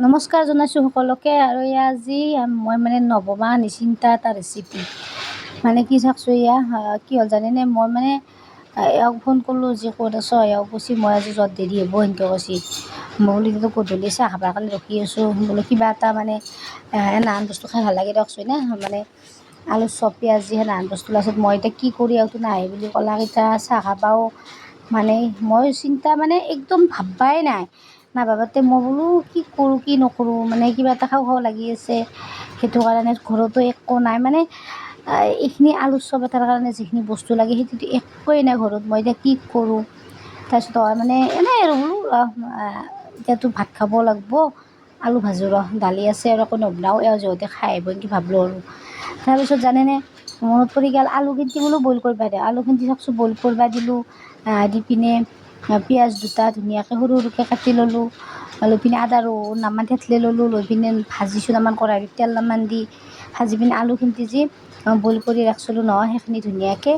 নমস্কাৰ জনাইছোঁ সকলোকে। আৰু এয়া আজি মই মানে নবমা নিচিন্তা এটা ৰেচিপি মানে কি চাওকচোন। এয়া কি হ'ল জানেনে, মই মানে এওঁক ফোন কৰিলোঁ যে ক'ত আছ। এওঁ কৈছে মই আজি য'ত দেৰি হ'ব সেনেকৈ কৈছে। মই বোলো এতিয়াতো গধূলি চাহ খাবৰ কাৰণে ৰখি আছোঁ, বোলো কিবা এটা মানে নানান বস্তু খাই ভাল লাগে দিয়কচোন না, মানে আলু চপ পিঁয়াজ দি নানান বস্তু। লাষ্টত মই এতিয়া কি কৰি এওঁতো নাহে বুলি ক'লাক, এতিয়া চাহ খাবাও মানে মই চিন্তা মানে একদম ভাবাই নাই। নাভাবাতে মই বোলো কি কৰোঁ কি নকৰোঁ, মানে কিবা এটা খাওঁ খাওঁ লাগি আছে। সেইটো কাৰণে ঘৰতো একো নাই, মানে এইখিনি আলু চপ এটাৰ কাৰণে যিখিনি বস্তু লাগে সেইটোতো একোৱেই নাই ঘৰত। মই এতিয়া কি কৰোঁ। তাৰপিছত মানে এনেই আৰু বোলো এতিয়াতো ভাত খাব লাগিব, আলু ভাজোঁ দালি আছে আৰু একো নবনাওঁ, এওঁ যিহেতু খাই আহিব এনেকৈ ভাবিলোঁ আৰু। তাৰপিছত জানেনে, মনত পৰি গ'ল আলুখিনি বোলো বইল কৰিব দিওঁ। আলুখিনি চাওকচোন বইল কৰিব দিলোঁ, দি পিনে পিঁয়াজ দুটা ধুনীয়াকৈ সৰু সৰুকৈ কাটি ল'লোঁ। লৈ পিনে আদা ৰহুন থেতলি ল'লোঁ, লৈ পিনে ভাজিছোঁ কেৰাহীত তেল দি ভাজি পিনে আলুখিনি যি বইল কৰি ৰাখিছিলোঁ নহয়, সেইখিনি ধুনীয়াকৈ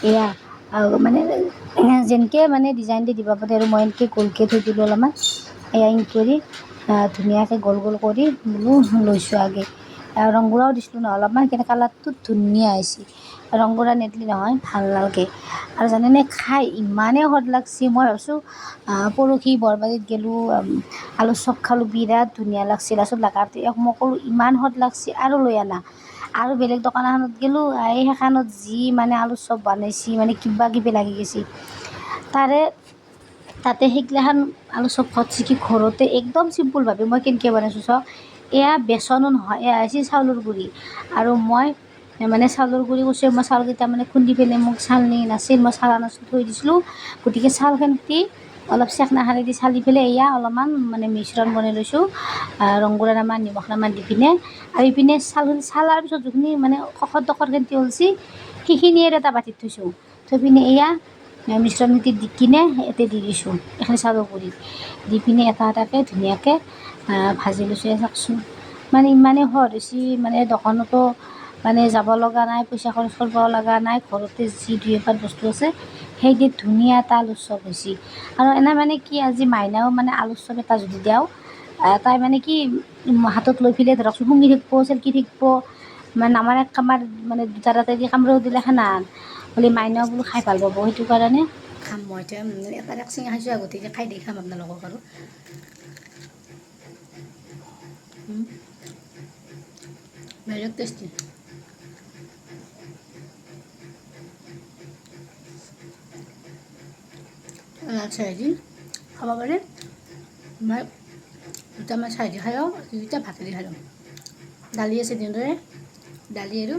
এয়া মানে যেনেকৈ মানে ডিজাইন দি দিব পাৰে আৰু মই এনেকৈ গোলকৈ থৈ দিলোঁ অলপমান। এয়া ইন কৰি ধুনীয়াকৈ গোল গোল কৰি বোলো লৈছোঁ আগে। ৰংগুড়াও দিছিলোঁ নহয় অলপমান, সেইকাৰণে কালাৰটো ধুনীয়া আহিছে। ৰংগুড়া নিদিলে নহয় ভাল নালাগে। আৰু জানেনে, খাই ইমানেই সোৱাদ লাগিছে। মই ভাবিছোঁ পৰহি বৰবাৰীত গ'লোঁ, আলু চপ খালোঁ, বিৰাট ধুনীয়া লাগিছে। লাষ্টত লাগাতে মই ক'লোঁ ইমান সোৱাদ লাগিছে আৰু লৈ আনা। আৰু বেলেগ দোকান এখনত গ'লোঁ, সেইখনত যি মানে আলু চপ বনাইছে মানে কিবা কিবি লাগি গৈছে। তাতে সেইগিলাখান আলু চপ ঘটছে কি ঘৰতে একদম চিম্পুলভাৱে মই কেনেকৈ বনাইছোঁ চাওক। এয়া বেচনো নহয়, এয়া হৈছে চাউলৰ গুড়ি। আৰু মই মানে চাউলৰ গুড়ি কৈছোঁ, মই চাউলকেইটা মানে খুন্দি পেলাই মোক চালনি নাছিল, মই চালা নাছিল থৈ দিছিলোঁ। গতিকে চাউলখিনি অলপ চেকনাখনে দি চালি পেলাই এয়া অলপমান মানে মিশ্ৰণ বনাই লৈছোঁ, ৰংগুড়া নিমখ দি পিনে। আৰু ইপিনে চালাৰ পিছত যিখিনি মানে কখৰ ওলছি সেইখিনি আৰু এটা বাতিত থৈছোঁ। থৈ পিনে এয়া মিশ্ৰণটো দি কিনে ইয়াতে দি দিছোঁ এইখিনি চাউলৰ গুড়ি দি পিনে এটা এটাকৈ ধুনীয়াকৈ ভাজি লৈছোঁ। চাওকচোন মানে ইমানেই সোৱাদ হৈছে, মানে দোকানতো মানে যাব লগা নাই, পইচা খৰচ কৰিব লগা নাই। ঘৰতে যি দুই এপদ বস্তু আছে সেই দি ধুনীয়া এটা আলু চপ হৈছে। আৰু এনে মানে কি আজি মাইনাও মানে আলু চপ এটা যদি দিওঁ, তাই মানে কি হাতত লৈ পেলাই ধৰকচোন শুঙি থাকিব, চেলকি থাকিব, মানে নামানে কামাৰ মানে দুটা এটা দি কামুৰিও দিলে খানান বুলি মাইনাও বোলো খাই ভাল পাব। সেইটো কাৰণে খাম মই এতিয়া এটা এক চিঙা খাইছোঁ, আগতীয়াকৈ খাই দি খাম আপোনালোকক আৰু। বেলেগ টেষ্টি। লাল চাহেদি খাব পাৰে। মই দুটামান চাহেদি খাই লওঁ, দুটা ভাতেদি খাই লওঁ। দালি আছে দিনৰে, দালি আৰু